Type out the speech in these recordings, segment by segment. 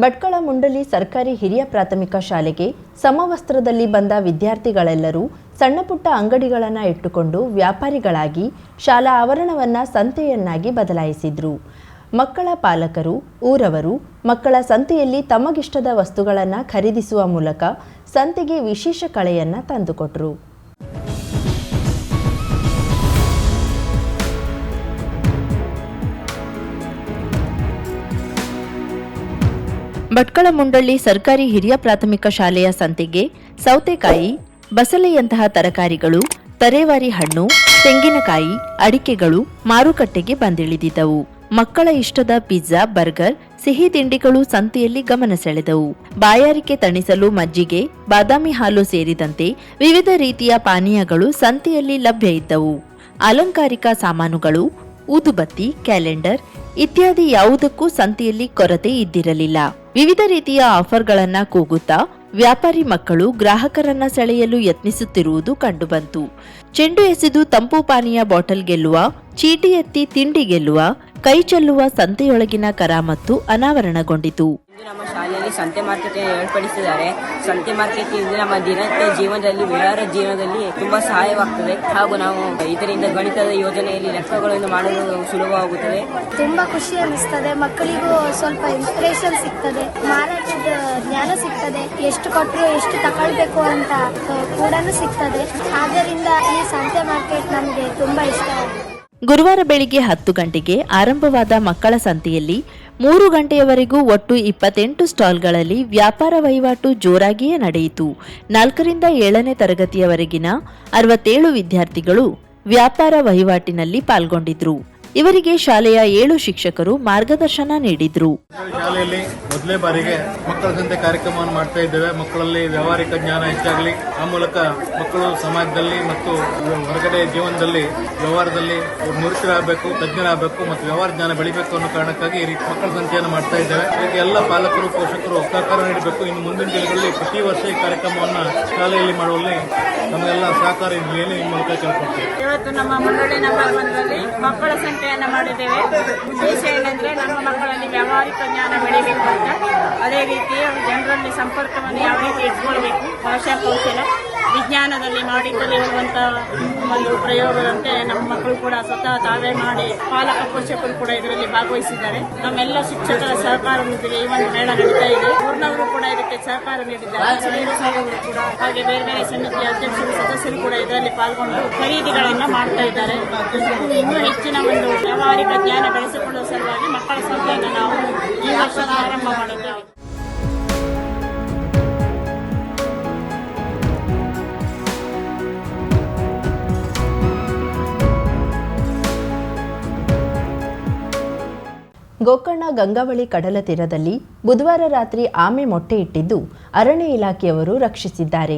ಭಟ್ಕಳ ಮುಂಡಲಿ ಸರ್ಕಾರಿ ಹಿರಿಯ ಪ್ರಾಥಮಿಕ ಶಾಲೆಗೆ ಸಮವಸ್ತ್ರದಲ್ಲಿ ಬಂದ ವಿದ್ಯಾರ್ಥಿಗಳೆಲ್ಲರೂ ಸಣ್ಣಪುಟ್ಟ ಅಂಗಡಿಗಳನ್ನು ಇಟ್ಟುಕೊಂಡು ವ್ಯಾಪಾರಿಗಳಾಗಿ ಶಾಲಾ ಆವರಣವನ್ನು ಸಂತೆಯನ್ನಾಗಿ ಬದಲಾಯಿಸಿದ್ರು. ಮಕ್ಕಳ ಪಾಲಕರು, ಊರವರು ಮಕ್ಕಳ ಸಂತೆಯಲ್ಲಿ ತಮಗಿಷ್ಟದ ವಸ್ತುಗಳನ್ನು ಖರೀದಿಸುವ ಮೂಲಕ ಸಂತೆಗೆ ವಿಶೇಷ ಕಳೆಯನ್ನು ತಂದುಕೊಟ್ರು. ಭಟ್ಕಳ ಮುಂಡಳ್ಳಿ ಸರ್ಕಾರಿ ಹಿರಿಯ ಪ್ರಾಥಮಿಕ ಶಾಲೆಯ ಸಂತೆಗೆ ಸೌತೆಕಾಯಿ, ಬಸಳೆಯಂತಹ ತರಕಾರಿಗಳು, ತರೇವಾರಿ ಹಣ್ಣು, ತೆಂಗಿನಕಾಯಿ, ಅಡಿಕೆಗಳು ಮಾರುಕಟ್ಟೆಗೆ ಬಂದಿಳಿದಿದ್ದವು. ಮಕ್ಕಳ ಇಷ್ಟದ ಪಿಜ್ಜಾ, ಬರ್ಗರ್, ಸಿಹಿ ತಿಂಡಿಗಳು ಸಂತೆಯಲ್ಲಿ ಗಮನ ಸೆಳೆದವು. ಬಾಯಾರಿಕೆ ತಣಿಸಲು ಮಜ್ಜಿಗೆ, ಬಾದಾಮಿ ಹಾಲು ಸೇರಿದಂತೆ ವಿವಿಧ ರೀತಿಯ ಪಾನೀಯಗಳು ಸಂತೆಯಲ್ಲಿ ಲಭ್ಯ ಇದ್ದವು. ಅಲಂಕಾರಿಕ ಸಾಮಾನುಗಳು, ಊದುಬತ್ತಿ, ಕ್ಯಾಲೆಂಡರ್ ಇತ್ಯಾದಿ ಯಾವುದಕ್ಕೂ ಸಂತೆಯಲ್ಲಿ ಕೊರತೆ ಇದ್ದಿರಲಿಲ್ಲ. ವಿವಿಧ ರೀತಿಯ ಆಫರ್ಗಳನ್ನ ಕೂಗುತ್ತಾ ವ್ಯಾಪಾರಿ ಮಕ್ಕಳು ಗ್ರಾಹಕರನ್ನ ಸೆಳೆಯಲು ಯತ್ನಿಸುತ್ತಿರುವುದು ಕಂಡುಬಂತು. ಚೆಂಡು ಎಸೆದು ತಂಪು ಪಾನೀಯ ಬಾಟಲ್ ಗೆಲ್ಲುವ, ಚೀಟಿ ಎತ್ತಿ ತಿಂಡಿ ಗೆಲ್ಲುವ, ಕೈ ಚೆಲ್ಲುವ ಸಂತೆಯೊಳಗಿನ ಕರಾಮತ್ತು ಅನಾವರಣಗೊಂಡಿತು. ನಮ್ಮ ಶಾಲೆಯಲ್ಲಿ ಸಂತೆ ಮಾರ್ಕೆಟ್ ಏರ್ಪಡಿಸಿದ್ದಾರೆ. ಸಂತೆ ಮಾರ್ಕೆಟ್ ನಮ್ಮ ದಿನನಿತ್ಯ ಜೀವನದಲ್ಲಿ, ವ್ಯವಹಾರ ಜೀವನದಲ್ಲಿ ತುಂಬಾ ಸಹಾಯವಾಗುತ್ತದೆ ಹಾಗೂ ನಾವು ಇದರಿಂದ ಗಣಿತದ ಯೋಜನೆಯಲ್ಲಿ ಲೆಕ್ಕಗಳನ್ನು ಮಾಡಲು ಸುಲಭವಾಗುತ್ತದೆ. ತುಂಬಾ ಖುಷಿ ಅನಿಸ್ತದೆ. ಮಕ್ಕಳಿಗೂ ಸ್ವಲ್ಪ ಇನ್ಸ್ಪಿರೇಷನ್ ಸಿಗ್ತದೆ, ಮಾರಾಟದ ಜ್ಞಾನ ಸಿಗ್ತದೆ, ಎಷ್ಟು ಕೊಟ್ಟರು ಎಷ್ಟು ತಗೊಳ್ಬೇಕು ಅಂತ ಕೂಡ ಸಿಗ್ತದೆ. ಆದ್ದರಿಂದ ಈ ಸಂತೆ ಮಾರ್ಕೆಟ್ ನಮಗೆ ತುಂಬಾ ಇಷ್ಟ. ಗುರುವಾರ ಬೆಳಿಗ್ಗೆ 10 ಗಂಟೆಗೆ ಆರಂಭವಾದ ಮಕ್ಕಳ ಸಂತೆಯಲ್ಲಿ 3 ಗಂಟೆಯವರೆಗೂ ಒಟ್ಟು 28 ಸ್ಟಾಲ್ಗಳಲ್ಲಿ ವ್ಯಾಪಾರ ವಹಿವಾಟು ಜೋರಾಗಿಯೇ ನಡೆಯಿತು. 4ರಿಂದ 7ನೇ ತರಗತಿಯವರೆಗಿನ 67 ವಿದ್ಯಾರ್ಥಿಗಳು ವ್ಯಾಪಾರ ವಹಿವಾಟಿನಲ್ಲಿ ಪಾಲ್ಗೊಂಡಿದ್ರು. ಇವರಿಗೆ ಶಾಲೆಯ 7 ಶಿಕ್ಷಕರು ಮಾರ್ಗದರ್ಶನ ನೀಡಿದ್ರು. ಶಾಲೆಯಲ್ಲಿ ಮೊದಲೇ ಬಾರಿಗೆ ಮಕ್ಕಳ ಸಂತೆ ಕಾರ್ಯಕ್ರಮವನ್ನು ಮಾಡ್ತಾ ಇದ್ದೇವೆ. ಮಕ್ಕಳಲ್ಲಿ ವ್ಯಾವಹಾರಿಕ ಜ್ಞಾನ ಹೆಚ್ಚಾಗಲಿ, ಆ ಮೂಲಕ ಮಕ್ಕಳು ಸಮಾಜದಲ್ಲಿ ಮತ್ತು ಹೊರಗಡೆ ಜೀವನದಲ್ಲಿ ವ್ಯವಹಾರದಲ್ಲಿ ನುರಿತರಾಗಬೇಕು, ತಜ್ಞರಾಗಬೇಕು ಮತ್ತು ವ್ಯವಹಾರ ಜ್ಞಾನ ಬೆಳಿಬೇಕು ಅನ್ನೋ ಕಾರಣಕ್ಕಾಗಿ ಈ ರೀತಿ ಮಕ್ಕಳ ಸಂತೆಯನ್ನು ಮಾಡ್ತಾ ಇದ್ದೇವೆ. ಇದಕ್ಕೆ ಎಲ್ಲ ಪಾಲಕರು, ಪೋಷಕರು ಸಹಕಾರ ನೀಡಬೇಕು. ಇನ್ನು ಮುಂದಿನ ದಿನಗಳಲ್ಲಿ ಪ್ರತಿ ವರ್ಷ ಈ ಕಾರ್ಯಕ್ರಮವನ್ನು ಶಾಲೆಯಲ್ಲಿ ಮಾಡುವಲ್ಲಿ ನಮಗೆಲ್ಲ ಸಹಕಾರ ಇರಲಿ ಈ ಮೂಲಕ ಕೇಳ್ಕೊಳ್ತೇವೆ. ಇವತ್ತು ನಮ್ಮ ಮುಂಡಳ್ಳಿ ನಂಬರ್ 1ರಲ್ಲಿ ಮಕ್ಕಳ ಸಂತೆಯನ್ನು ಮಾಡಿದ್ದೇವೆ. ಉದ್ದೇಶ ಏನಂದ್ರೆ ನಮ್ಮ ಮಕ್ಕಳಲ್ಲಿ ವ್ಯಾವಹಾರಿಕ ಜ್ಞಾನ ಬೆಳಿಬೇಕು ಅಂತ, ಅದೇ ರೀತಿ ಜನರಲ್ಲಿ ಸಂಪರ್ಕವನ್ನು ಯಾವ ರೀತಿ ಇಟ್ಕೊಳ್ಬೇಕು, ಭಾಷಾ ಕೌಶಲ, ವಿಜ್ಞಾನದಲ್ಲಿ ಮಾಡಿ ಕಲಿಯುವಂತಹ ಒಂದು ಪ್ರಯೋಗದಂತೆ ನಮ್ಮ ಮಕ್ಕಳು ಕೂಡ ಸ್ವತಃ ತಾವೇ ಮಾಡಿ ಪಾಲಕ ಪೋಷಕರು ಕೂಡ ಇದರಲ್ಲಿ ಭಾಗವಹಿಸಿದ್ದಾರೆ. ನಮ್ಮೆಲ್ಲ ಶಿಕ್ಷಕರ ಸಹಕಾರದೊಂದಿಗೆ ಈ ಒಂದು ಮೇಳ ನಡೀತಾ ಇದೆ. ಊರಿನವರು ಕೂಡ ಇದಕ್ಕೆ ಸಹಕಾರ ನೀಡಿದ್ದಾರೆ. ಸ್ಥಳೀಯ ಸಂಘಗಳು ಕೂಡ ಹಾಗೆ ಬೇರೆ ಬೇರೆ ಸಮಿತಿಯ ಅಧ್ಯಕ್ಷರು, ಸದಸ್ಯರು ಕೂಡ ಇದರಲ್ಲಿ ಪಾಲ್ಗೊಂಡು ಖರೀದಿಗಳನ್ನ ಮಾಡ್ತಾ ಇದ್ದಾರೆ. ಇನ್ನೂ ಹೆಚ್ಚಿನ ಒಂದು ವ್ಯಾವಹಾರಿಕ ಜ್ಞಾನ ಬೆಳೆಸಿಕೊಳ್ಳುವ ಸಲುವಾಗಿ ಮಕ್ಕಳ ಸಂತೆಯನ್ನು ನಾವು ಈ ವರ್ಷ ಆರಂಭ ಮಾಡಿದ್ದೇವೆ. ಗೋಕರ್ಣ ಗಂಗಾವಳಿ ಕಡಲ ತೀರದಲ್ಲಿ ಬುಧವಾರ ರಾತ್ರಿ ಆಮೆ ಮೊಟ್ಟೆ ಇಟ್ಟಿದ್ದು ಅರಣ್ಯ ಇಲಾಖೆಯವರು ರಕ್ಷಿಸಿದ್ದಾರೆ.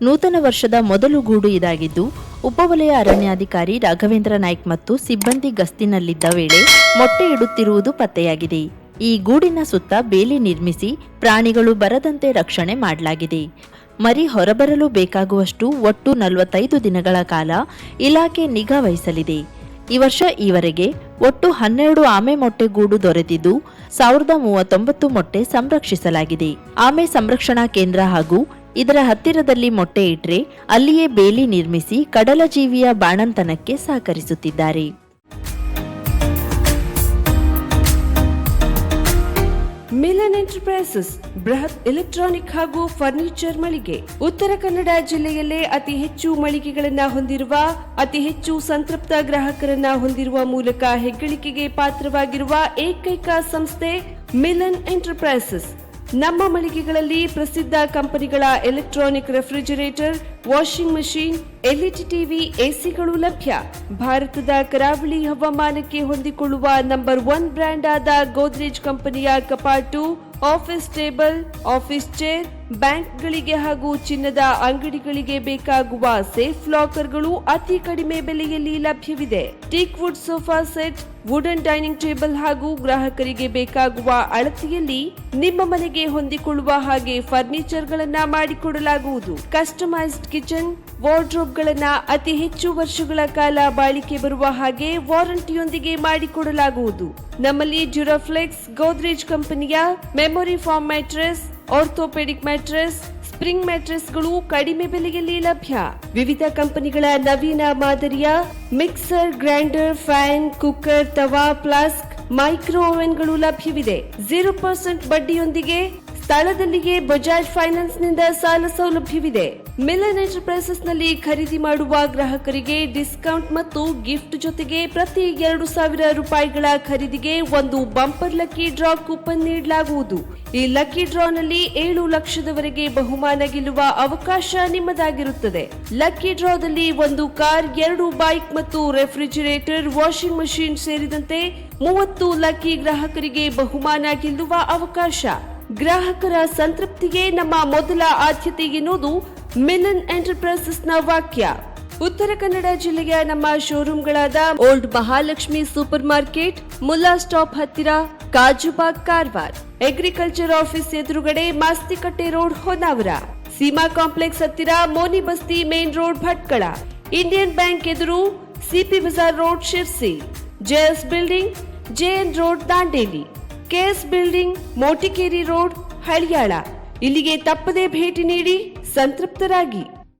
ನೂತನ ವರ್ಷದ ಮೊದಲು ಗೂಡು ಇದಾಗಿದ್ದು, ಉಪವಲಯ ಅರಣ್ಯಾಧಿಕಾರಿ ರಾಘವೇಂದ್ರ ನಾಯ್ಕ್ ಮತ್ತು ಸಿಬ್ಬಂದಿ ಗಸ್ತಿನಲ್ಲಿದ್ದ ವೇಳೆ ಮೊಟ್ಟೆ ಇಡುತ್ತಿರುವುದು ಪತ್ತೆಯಾಗಿದೆ. ಈ ಗೂಡಿನ ಸುತ್ತ ಬೇಲಿ ನಿರ್ಮಿಸಿ ಪ್ರಾಣಿಗಳು ಬರದಂತೆ ರಕ್ಷಣೆ ಮಾಡಲಾಗಿದೆ. ಮರಿ ಹೊರಬರಲು ಬೇಕಾಗುವಷ್ಟು ಒಟ್ಟು 45 ದಿನಗಳ ಕಾಲ ಇಲಾಖೆ ನಿಗಾ ವಹಿಸಲಿದೆ. ಈ ವರ್ಷ ಈವರೆಗೆ ಒಟ್ಟು 12 ಆಮೆ ಮೊಟ್ಟೆ ಗೂಡು ದೊರೆತಿದ್ದು 1039 ಮೊಟ್ಟೆ ಸಂರಕ್ಷಿಸಲಾಗಿದೆ. ಆಮೆ ಸಂರಕ್ಷಣಾ ಕೇಂದ್ರ ಹಾಗೂ ಇದರ ಹತ್ತಿರದಲ್ಲಿ ಮೊಟ್ಟೆ ಇಟ್ರೆ ಅಲ್ಲಿಯೇ ಬೇಲಿ ನಿರ್ಮಿಸಿ ಕಡಲ ಜೀವಿಯ ಬಾಣಂತನಕ್ಕೆ ಸಹಕರಿಸುತ್ತಿದ್ದಾರೆ. ಮಿಲನ್ ಎಂಟರ್ಪ್ರೈಸಸ್ ಬೃಹತ್ ಎಲೆಕ್ಟ್ರಾನಿಕ್ ಹಾಗೂ ಫರ್ನಿಚರ್ ಮಳಿಗೆ. ಉತ್ತರ ಕನ್ನಡ ಜಿಲ್ಲೆಯಲ್ಲೇ ಅತಿ ಹೆಚ್ಚು ಮಳಿಗೆಗಳನ್ನ ಹೊಂದಿರುವ, ಅತಿ ಹೆಚ್ಚು ಸಂತೃಪ್ತ ಗ್ರಾಹಕರನ್ನ ಹೊಂದಿರುವ ಮೂಲಕ ಹೆಗ್ಗಳಿಕೆಗೆ ಪಾತ್ರವಾಗಿರುವ ಏಕೈಕ ಸಂಸ್ಥೆ ಮಿಲನ್ ಎಂಟರ್ಪ್ರೈಸಸ್. ನಮ್ಮ ಮಳಿಗೆಗಳಲ್ಲಿ ಪ್ರಸಿದ್ಧ ಕಂಪನಿಗಳ electronic refrigerator, washing machine, LED TV, ಎಸಿಗಳು ಲಭ್ಯ. ಭಾರತದ ಕರಾವಳಿ ಹವಾಮಾನಕ್ಕೆ ಹೊಂದಿಕೊಳ್ಳುವ ನಂಬರ್ 1 ಬ್ರ್ಯಾಂಡ್ ಆದ ಗೋದ್ರೇಜ್ ಕಂಪನಿಯ ಕಪಾಟು, ಆಫೀಸ್ ಟೇಬಲ್, ಆಫೀಸ್ ಚೇರ್, ಬ್ಯಾಂಕ್ಗಳಿಗೆ ಹಾಗೂ ಚಿನ್ನದ ಅಂಗಡಿಗಳಿಗೆ ಬೇಕಾಗುವ ಸೇಫ್ ಲಾಕರ್ಗಳು ಅತಿ ಕಡಿಮೆ ಬೆಲೆಯಲ್ಲಿ ಲಭ್ಯವಿದೆ. Teak wood sofa set, wooden dining table ಹಾಗೂ ಗ್ರಾಹಕರಿಗೆ ಬೇಕಾಗುವ ಅಳತೆಯಲ್ಲಿ ನಿಮ್ಮ ಮನೆಗೆ ಹೊಂದಿಕೊಳ್ಳುವ ಹಾಗೆ ಫರ್ನಿಚರ್ ಗಳನ್ನ ಮಾಡಿಕೊಡಲಾಗುವುದು. ಕಸ್ಟಮೈಸ್ಡ್ ಕಿಚನ್, ವಾರ್ಡ್ರೋಬ್ಗಳನ್ನ ಅತಿ ಹೆಚ್ಚು ವರ್ಷಗಳ ಕಾಲ ಬಾಳಿಕೆ ಬರುವ ಹಾಗೆ ವಾರಂಟಿಯೊಂದಿಗೆ ಮಾಡಿಕೊಡಲಾಗುವುದು. ನಮ್ಮಲ್ಲಿ ಡ್ಯೂರಾಫ್ಲೆಕ್ಸ್, ಗೋದ್ರೇಜ್ ಕಂಪನಿಯ memory foam mattress, orthopedic mattress, spring ಮ್ಯಾಟ್ರೆಸ್ಗಳು ಕಡಿಮೆ ಬೆಲೆಯಲ್ಲಿ ಲಭ್ಯ. ವಿವಿಧ ಕಂಪನಿಗಳ ನವೀನ ಮಾದರಿಯ mixer, grinder, fan, cooker, tawa, flask, micro ಓವೆನ್ಗಳು ಲಭ್ಯವಿದೆ. 0% ಬಡ್ಡಿಯೊಂದಿಗೆ ಸ್ಥಳದಲ್ಲಿಯೇ ಬಜಾಜ್ ಫೈನಾನ್ಸ್ ನಿಂದ ಸಾಲ ಸೌಲಭ್ಯವಿದೆ. ಮಿಲನ್ ಎಂಟರ್ಪ್ರೈಸಸ್ ನಲ್ಲಿ ಖರೀದಿ ಮಾಡುವ ಗ್ರಾಹಕರಿಗೆ ಡಿಸ್ಕೌಂಟ್ ಮತ್ತು ಗಿಫ್ಟ್ ಜೊತೆಗೆ ಪ್ರತಿ 2,000 ರೂಪಾಯಿಗಳ ಖರೀದಿಗೆ ಒಂದು ಬಂಪರ್ ಲಕ್ಕಿ ಡ್ರಾ ಕೂಪನ್ ನೀಡಲಾಗುವುದು. ಈ ಲಕ್ಕಿ ಡ್ರಾನಲ್ಲಿ 7 ಲಕ್ಷದವರೆಗೆ ಬಹುಮಾನ ಗೆಲ್ಲುವ ಅವಕಾಶ ನಿಮ್ಮದಾಗಿರುತ್ತದೆ. ಲಕ್ಕಿ ಡ್ರಾದಲ್ಲಿ 1 ಕಾರ್, 2 ಬೈಕ್ ಮತ್ತು ರೆಫ್ರಿಜಿರೇಟರ್, ವಾಷಿಂಗ್ ಮಷಿನ್ ಸೇರಿದಂತೆ 30 ಲಕ್ಕಿ ಗ್ರಾಹಕರಿಗೆ ಬಹುಮಾನ ಗೆಲ್ಲುವ ಅವಕಾಶ. ಗ್ರಾಹಕರ ಸಂತೃಪ್ತಿಗೆ ನಮ್ಮ ಮೊದಲ ಆದ್ಯತೆ ಎನ್ನುವುದು ಮಿಲನ್ ಎಂಟರ್ಪ್ರೈಸಸ್ನ ವಾಕ್ಯ. ಉತ್ತರ ಕನ್ನಡ ಜಿಲ್ಲೆಯ ನಮ್ಮ ಶೋರೂಮ್ಗಳಾದ old Mahalakshmi super market, Mulla stop ಹತ್ತಿರ, ಕಾಜುಬಾಗ್, ಕಾರವಾರ, ಅಗ್ರಿಕಲ್ಚರ್ ಆಫೀಸ್ ಎದುರುಗಡೆ, ಮಾಸ್ತಿಕಟ್ಟೆ ರೋಡ್, ಹೊನ್ನಾವರ, ಸೀಮಾ ಕಾಂಪ್ಲೆಕ್ಸ್ ಹತ್ತಿರ, Moni Basti main road, Bhatkal, Indian bank ಎದುರು, CP Bazar road, Sirsi, JS building, JN road, Dandeli, KS building, Motikeri road, Haliyal. ಇಲ್ಲಿಗೆ ತಪ್ಪದೇ ಭೇಟಿ ನೀಡಿ ಸಂತೃಪ್ತರಾಗಿ.